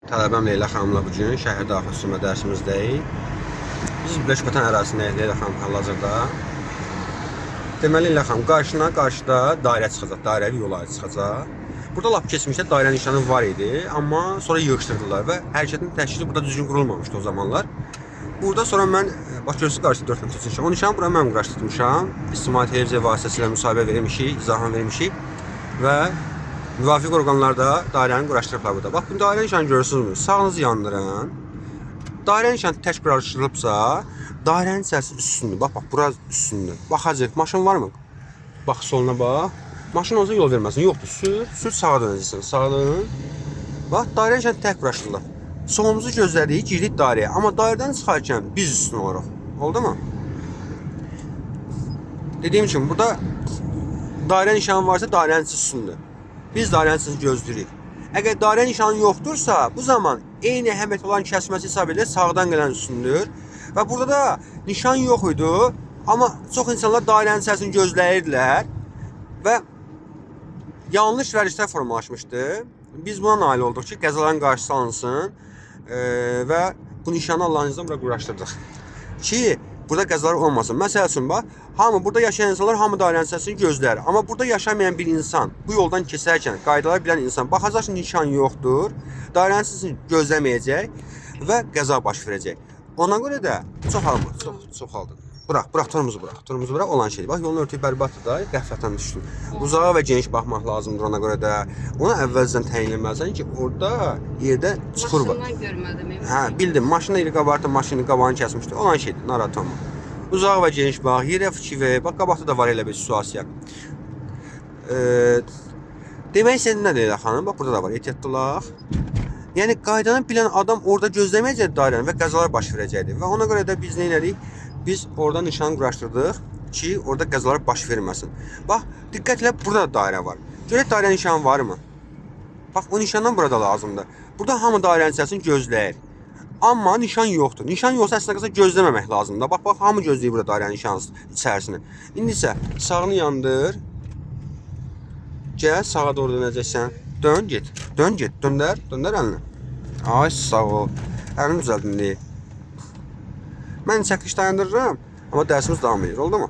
Tələbəm Leyla xanımla bugün şəhər daxil sürmə dərsimizdəyik. Biz Beşvatan ərazisindəyik Leyla xanım hal-hazırda. Deməli Leyla xanım qarşıda dairə çıxacaq, dairəvi yol ayrı çıxacaq. Burada lap keçmişdə dairə nişanı var idi, amma sonra yığışdırdılar və hərəkətin təşkili burada düzgün qurulmamışdı o zamanlar. Burada sonra mən baş görsü qarşıda 4 metr çəkmişəm. O nişanı bura mən quraşdırmışam. İctimai televiziya vasitəsilə müsahibə vermişik, izahan vermişik və müvafiq orqanlar da dairəni quraşdırıblar burada. Bax, bu dairə nişanı görürsünüzmü? Sağınızı yandırın. Dairə nişanı tək quraşdırılıbsa, dairənin içərisi üstündür. Bax, bura üstündür. Baxacaq, maşın varmı? Bax, soluna bax. Maşın olsa yol verməsin. Yoxdur, sür sağa dönəcəksən. Sağa dön. Bax, dairə nişanı tək quraşdırılıb. Solumuzu gözlədik, girdik dairəyə. Amma dairədən çıxarkən biz üstün olaraq. Oldu mu? Dediyim kimi, burada dairə nişanı varsa dairənin üstündür. Biz dairənin içini gözləyirik. Əgər dairə nişanı yoxdursa, bu zaman eyni əhəmiyyət olan kəsməsi hesab edilir, sağdan gələn üstündür. Və burada da nişan yox idi, amma çox insanlar dairənin içərisini gözləyirdilər və yanlış vərişlər formalaşmışdı. Biz buna nail olduq ki, qəzaların qarşısı alınsın və bu nişanı Allah'ın izniyle burada quraşdırdıq ki, burada qəzalar olmasın. Məsəl üçün, bax, burada yaşayan insanlar hamı dairənin içərisini gözlər. Amma burada yaşamayan bir insan, bu yoldan keçərkən qaydaları bilən insan baxacaq ki, nişan yoxdur, dairənin içərisini gözləməyəcək və qəza baş verəcək. Ona görə də çox haldır. Bırax, turumuzu bırax olan şeydir. Bax, yolun örtüyü bərbaddır da, qəflətən düşdün. Uzağa və geniş baxmaq lazımdır ona görə də. Onu əvvəlcədən təyin etməlisən ki, orada yerdə çukur var. Maşından görmədim. Hə, bildim. Maşını ilə qabartı, maşını qabağını kəsmişdi. Olan şeydir, narahat olma. Uzağa və geniş bax, yerə fikir ver. Bax, qabaqda da var elə bir situasiya. Demək istədim nədir Leyla xanım? Bax, burada da var, ehtiyatlı olaq. Yəni, qaydanı bilən adam orada gözləməyəcək dairəni və qəzalar baş verəcəkdir. Və ona görə də biz nə edirik? Biz orada nişan quraşdırdıq ki, orada qəzalar baş verməsin. Bax, diqqət elə, burada da dairə var. Görək dairə nişanı varmı? Bax, o nişandan burada lazımdır. Burada hamı dairənin içərisini gözləyir. Amma nişan yoxdur. Nişan yoxsa əslində qalsa gözləməmək lazımdır. Bax, hamı gözləyir burada dairənin nişanı içərisini. İndi isə sağını yandır. Gəl, sağa doğru dönəcəksən. Dön, get. Döndər əlini. Ay, sağ ol. Əlini düzəldin deyil. Mən çəkiliş dayandırıram, amma dərsimiz davam edir, oldu mu?